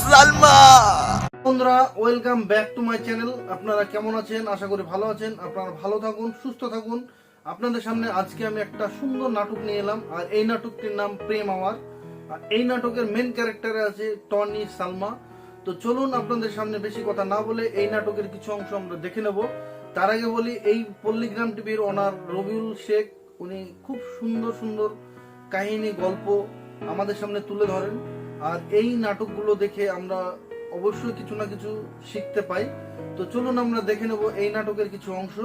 সালমা। বন্ধুরা, welcome back to my channel. আপনারা কেমন আছেন? আশা করি ভালো আছেন। আপনারা ভালো থাকুন, সুস্থ থাকুন। আপনাদের সামনে আজকে আমি একটা সুন্দর নাটক নিয়ে এলাম, আর এই নাটকটির নাম প্রেম আমার। আর এই নাটকের মেন ক্যারেক্টারে আছে টনি, সালমা। তো চলুন, আপনাদের সামনে বেশি কথা না বলে এই নাটকের কিছু অংশ আমরা দেখে নেব। তার আগে বলি, এই পল্লীগ্রাম টিভির ওনার রবিউল শেখ, উনি খুব সুন্দর সুন্দর কাহিনী, গল্প আমাদের সামনে তুলে ধরেন। আর এই নাটকগুলো দেখে আমরা অবশ্যই কিছু না কিছু শিখতে পাই। তো চলুন আমরা দেখে নেব এই নাটকের কিছু অংশ।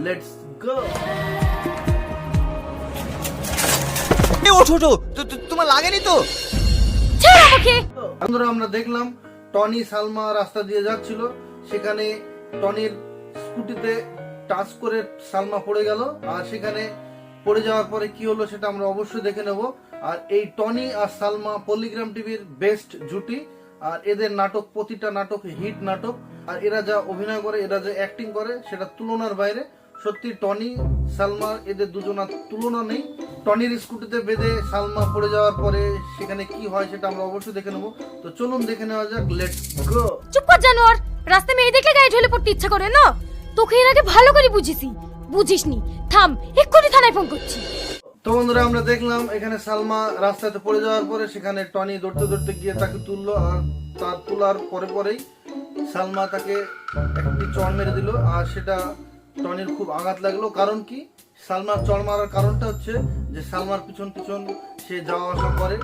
Let's go. ওঠো ওঠো, তোমার লাগেনি তো? বন্ধুরা, আমরা দেখলাম টনি সালমা রাস্তা দিয়ে যাচ্ছিল, সেখানে টনির স্কুটিতে টাচ করে সালমা পড়ে গেল। আর সেখানে পড়ে যাওয়ার পরে কি হলো সেটা আমরা অবশ্যই দেখে নেব। আর এই টনি আর সালমা পল্লীগ্রাম টিভির বেস্ট জুটি। আর এদের নাটক, প্রতিটা নাটক হিট নাটক। আর এরা যা অভিনয় করে, এরা যা অ্যাক্টিং করে, সেটা তুলনার বাইরে। সত্যি টনি সালমা, এদের দুজনার তুলনা নেই। টনির স্কুটিতে বেঁধে সালমা পড়ে যাওয়ার পরে সেখানে কি হয় সেটা আমরা অবশ্যই দেখে নেব। তো চলুন দেখে নেওয়া যাক। লেটস গো। চুপ কর জানোয়ার, রাস্তায় মেয়ে দেখলে গায়ে ঢলে পড়তে ইচ্ছা করে না? তোকে এর আগে ভালো করে বুঝিসি, বুঝিসনি। থাম, এক্ষুনি থানায় ফোন করছি। তো বন্ধুরা, আমরা দেখলাম এখানে সালমা রাস্তাতে পড়ে যাওয়ার পরে সেখানে টনি দৌড়তে দৌড়তে গিয়ে তাকে তুললো। আর তার তোলার পরেই সালমা তাকে একটি চড় মেরে দিল। আর সেটা টনির খুব আঘাত লাগলো। কারণ কি, সালমার চড় মারার কারণটা হচ্ছে যে সালমার পিছন পিছন সে যাওয়া আসা করে।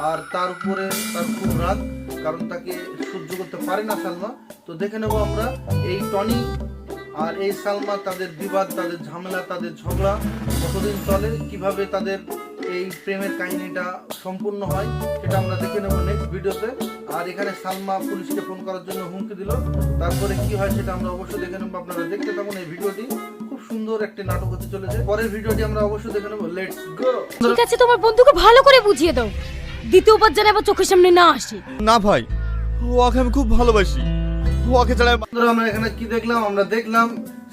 আর তার উপরে তার খুব রাগ, কারণ তাকে সহ্য করতে পারে না সালমা। তো দেখে নেবো আমরা এই টনি আর এই সালমা, তাদের বিবাদ, তাদের ঝামেলা, তাদের ঝগড়া কতদিন চলে, কিভাবে তাদের এই প্রেমের কাহিনীটা সম্পূর্ণ হয় সেটা আমরা দেখে নেবো নেক্সট ভিডিওতে। আর এখানে সালমা পুলিশকে ফোন করার জন্য হুমকি দিল, তারপরে কি হয় সেটা আমরা অবশ্যই দেখে নেবো। আপনারা দেখতে থাকুন এই ভিডিওটি। খুব সুন্দর একটি নাটক হতে চলেছে। পরের ভিডিওটি আমরা অবশ্যই দেখে নেবো। Let's go. ঠিক আছে, তোমার বন্ধুকে ভালো করে বুঝিয়ে দাও, দ্বিতীয়বার যেন আবার চোখের সামনে না আসে। না ভাই, ওকে আমি খুব ভালোবাসি, ওকে ছাড়া। আমরা এখানে কি দেখলাম? আমরা দেখলাম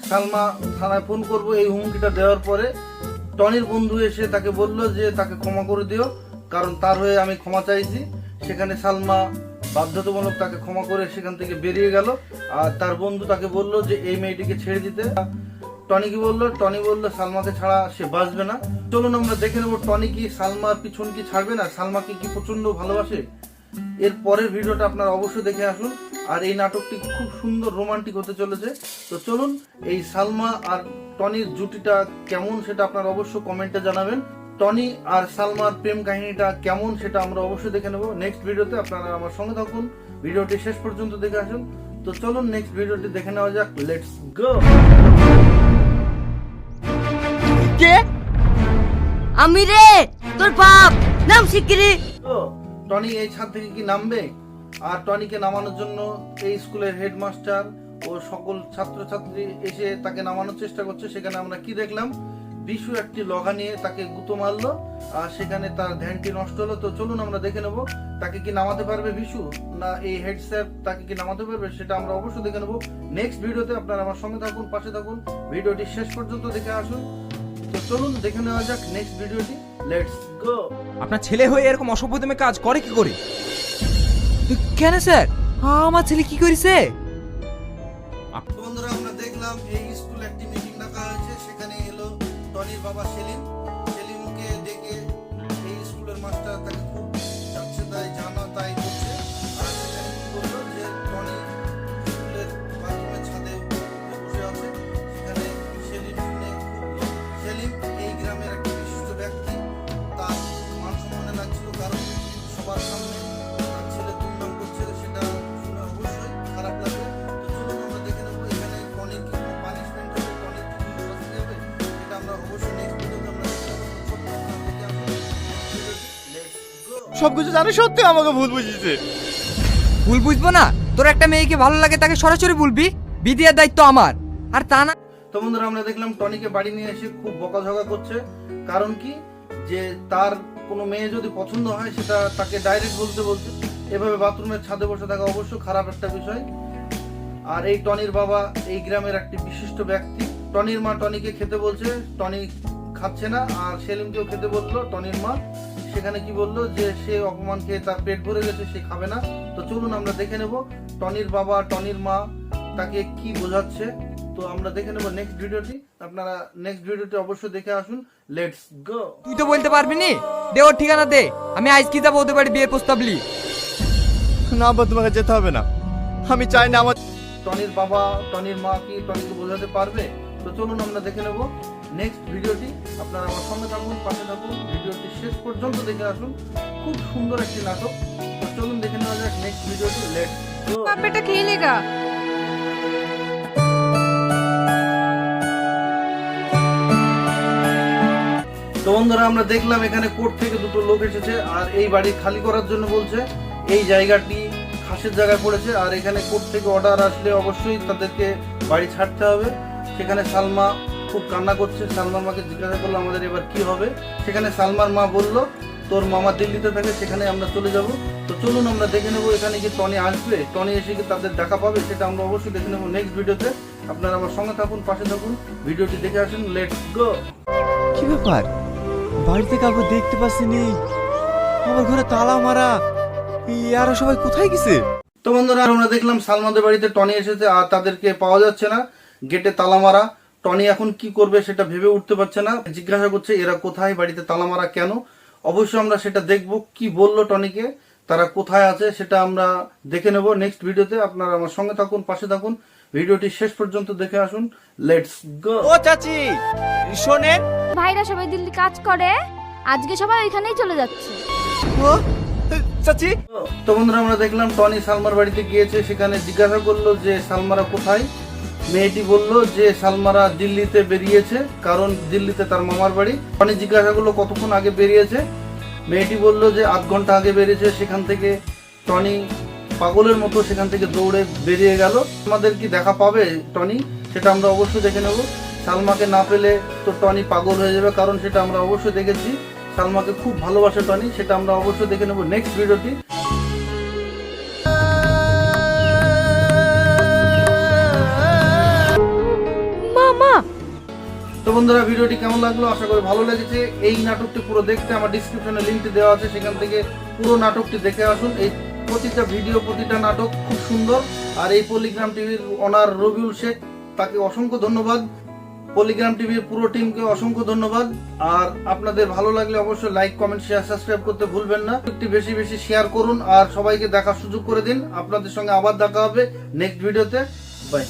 সালমা থানায় ফোন করব এই হুমকিটা দেওয়ার পরে টনির বন্ধু এসে তাকে বলল যে তাকে ক্ষমা করে দিও, কারণ তার হয়ে আমি ক্ষমা চাইছি। সেখানে সালমা বাধ্যতামূলক তাকে ক্ষমা করে সেখান থেকে বেরিয়ে গেল। আর তার বন্ধু তাকে বলল যে এই মেয়েটিকে ছেড়ে দিতে। টনি কি বললো? টনি বললো সালমাকে ছাড়া সে বাঁচবে না। চলুন আমরা দেখে নেবো টনি কি সালমার পিছন কি ছাড়বে না, সালমাকে কি প্রচন্ড ভালোবাসে। এর পরের ভিডিওটা আপনারা অবশ্যই দেখে আসুন। আর এই নাটকটি খুব সুন্দর রোমান্টিক হতে চলেছে। তো চলুন, এই সালমা আর টনির জুটিটা কেমন সেটা আপনারা অবশ্যই কমেন্টে জানাবেন। টনি আর সালমার প্রেম কাহিনীটা কেমন সেটা আমরা অবশ্যই দেখে নেব নেক্সট ভিডিওতে। আপনারা আমার সঙ্গে থাকুন, ভিডিওটি শেষ পর্যন্ত দেখে আসুন। তো চলুন নেক্সট ভিডিওটি দেখে নেওয়া যাক। Let's go. কে? আমি রে, তোর বাপ। নাম শিগগিরি। তো টনি এই ছাদ থেকে কি নামবে? আর টনিকে নামানোর জন্য এই স্কুলের হেডমাস্টার ও সকল ছাত্রছাত্রী এসে তাকে নামানোর চেষ্টা করছে। সেখানে আমরা কি দেখলাম? বিশু একটি লগা নিয়ে তাকে গুঁতো মারলো, আর সেখানে তার ধ্যানটি নষ্ট হলো। তো চলুন আমরা দেখে নেবো তাকে কি নামাতে পারবে বিশু, না এই হেড স্যার তাকে কি নামাতে পারবে সেটা আমরা অবশ্যই দেখে নেবো নেক্সট ভিডিওতে। আপনারা আমার সঙ্গে থাকুন, পাশে থাকুন, ভিডিওটি শেষ পর্যন্ত দেখে আসুন। তো চলুন দেখে নেওয়া যাক নেক্সট ভিডিওটি। Let's go. আপনার ছেলে হয়ে এরকম অসভ্যতমে কাজ করে কি করে? কেন স্যার, আমার ছেলে কি করেছে? বন্ধুরা, আমরা দেখলাম এই স্কুলে একটি মিটিং ডাকা হয়েছে। সেখানে এলো টনির বাবা সেলিম। সেলিমকে ডেকে এই স্কুলের মাস্টার তাকে খুব যাচ্ছে তাই জানা তাই করছে। আর সেখানে কি বললো যে টনি স্কুলের বাথরুমের ছাদে বসে আছে। সেখানে সেলিম শুনে খুব, সেলিম এই গ্রামের একটা বিশিষ্ট ব্যক্তি, তার মান সম্মানে লাগছিল, কারণ সবার সামনে তার ছেলে দুর্নাম করছে, সেটা শুনে অবশ্যই খারাপ লাগবে। তো চলুন আমরা দেখে নেবো এখানে টনির কি কোনো পানিশমেন্ট হবে, টনির কি কোনো শাস্তি হবে, এটা আমরা অবশ্যই নেক্সট ভিডিওতে আমরা দেখে নেবো। সবকিছু জানি সত্যি আমাকে ভুল বুঝিয়েছে। ভুল বুঝবো না? তোর একটা মেয়েকে ভালো লাগে তাকে সরাসরি বলবি, বিদিয়ার দায়িত্ব আমার। আর তা না। তো বন্ধুরা, আমরা দেখলাম টনিকে বাড়ি নিয়ে এসে খুব বকাঝকা করছে। কারণ কি, যে তার কোনো মেয়ে যদি পছন্দ হয় সেটা তাকে ডাইরেক্ট বলতে বলছে। এভাবে বাথরুমের ছাদে বসে থাকা অবশ্য খারাপ একটা বিষয়। আর এই টনির বাবা এই গ্রামের একটি বিশিষ্ট ব্যক্তি। টনির মা টনিকে খেতে বলছে, টনি খাচ্ছে না, আর সেলিমকেও খেতে বললো টনির মা। সেখানে কি বললো যে সে অপমান খেয়ে তার পেট ভরে গেছে, সে খাবে না। তো চলুন আমরা দেখে নেব টনির বাবা টনির মা তাকে কি বোঝাচ্ছে। তো আমরা দেখে নেব নেক্সট ভিডিওটি। আপনারা নেক্সট ভিডিওটি অবশ্যই দেখে আসুন। Let's go. তুই তো বলতে পারবি নি, দে ওর ঠিকানা দে, আমি আজ কি যাবো ওদের বাড়ি বিয়ের প্রস্তাব লি। না আব্বা, তোমাকে যেতে হবে না। আমি চাই না আমার টনির বাবা টনির মা কি টনিকে বোঝাতে পারবে? তো চলুন আমরা দেখে নেব নেক্সট ভিডিওটি। আপনারা আমার সঙ্গে থাকুন, পাশে থাকুন, ভিডিওটি শেষ পর্যন্ত দেখে আসুন। খুব সুন্দর একটি নাটক। তো চলুন দেখে নেওয়া যাক নেক্সট ভিডিওটি। Let's go. बेटा खेलेगा। তো বন্ধুরা আমরা দেখলাম এখানে কোর্ট থেকে দুটো লোক এসেছে, আর এই বাড়ি খালি করার জন্য বলছে। এই জায়গাটি খাসের জায়গায় পড়েছে, আর এখানে কোর্ট থেকে অর্ডার আসলে অবশ্যই তাদেরকে বাড়ি ছাড়তে হবে। সেখানে সালমা খুব কান্না করছে। সালমার মাকে জিজ্ঞাসা করলো আমাদের এবার কি হবে। সেখানে সালমার মা বলল তোর মামা দিল্লিতে থাকে, সেখানে আমরা চলে যাব। তো চলুন আমরা দেখে নেবো এখানে কি টনি আসবে, টনি এসে কি তাদের দেখা পাবে, সেটা আমরা অবশ্যই দেখে নেবো নেক্সট ভিডিওতে। আপনারা আমার সঙ্গে থাকুন, পাশে থাকুন, ভিডিওটি দেখে আসুন। Let's go. কি ব্যাপার, বাড়িতে কাউকে দেখতে পাচ্ছিনি, আমার ঘরে তালা মারা, আর সবাই কোথায় গেছে? তো বন্ধুরা আমরা দেখলাম সালমাদের বাড়িতে টনি এসেছে, আর তাদেরকে পাওয়া যাচ্ছে না, গেটে তালা মারা। টনি এখন কি করবে সেটা ভেবে উঠতে পারছে না, জিজ্ঞাসা করছে এরা কোথায়, বাড়িতে তালা মারা কেন। অবশ্যই আমরা সেটা দেখব, কি বললো টনিকে, তারা কোথায় আছে সেটা আমরা দেখে নেব নেক্সট ভিডিওতে। আপনারা আমার সঙ্গে থাকুন, পাশে থাকুন, ভিডিওটি শেষ পর্যন্ত দেখে আসুন। Let's go. ও চাচি শোনেন। ভাইরা সবাই দিল্লি কাজ করে, আজকে সবাই ওইখানেই চলে যাচ্ছে। ও চাচি, তো বন্ধুরা আমরা দেখলাম টনি সালমার বাড়িতে গিয়েছে, সেখানে জিজ্ঞাসা করলো যে সালমারা কোথায়। মেয়েটি বলল যে সালমারা দিল্লিতে বেরিয়েছে, কারণ দিল্লিতে তার মামার বাড়ি। টনি জিজ্ঞাসা করলো কতক্ষণ আগে বেরিয়েছে। মেয়েটি বলল যে আধ ঘন্টা আগে বেরিয়েছে। সেখান থেকে টনি পাগলের মতো সেখান থেকে দৌড়ে বেরিয়ে গেল। আমাদের কি দেখা পাবে টনি, সেটা আমরা অবশ্যই দেখে নেব। সালমাকে না পেলে তো টনি পাগল হয়ে যাবে, কারণ সেটা আমরা অবশ্যই দেখেছি। সালমাকে খুব ভালোবাসে টনি, সেটা আমরা অবশ্যই দেখে নেব নেক্সট ভিডিওটি। মামা তো বন্ধুরা ভিডিওটি কেমন লাগলো, আশা করি ভালো লেগেছে। এই নাটকটি পুরো দেখতে আমার ডিসক্রিপশনে লিঙ্কটি দেওয়া আছে, সেখান থেকে পুরো নাটকটি দেখে আসুন। এই প্রতিটা ভিডিও প্রতিটা নাটক খুব সুন্দর। আর এই পলিগ্রাম টিভির ওনার রবিউল শেখ, তাকে অসংখ্য ধন্যবাদ। পলিগ্রাম টিভির পুরো টিমকে অসংখ্য ধন্যবাদ। আর আপনাদের ভালো লাগলে অবশ্যই লাইক কমেন্ট শেয়ার সাবস্ক্রাইব করতে ভুলবেন না। একটু বেশি বেশি শেয়ার করুন আর সবাইকে দেখার সুযোগ করে দিন। আপনাদের সঙ্গে আবার দেখা হবে নেক্সট ভিডিওতে। বাই।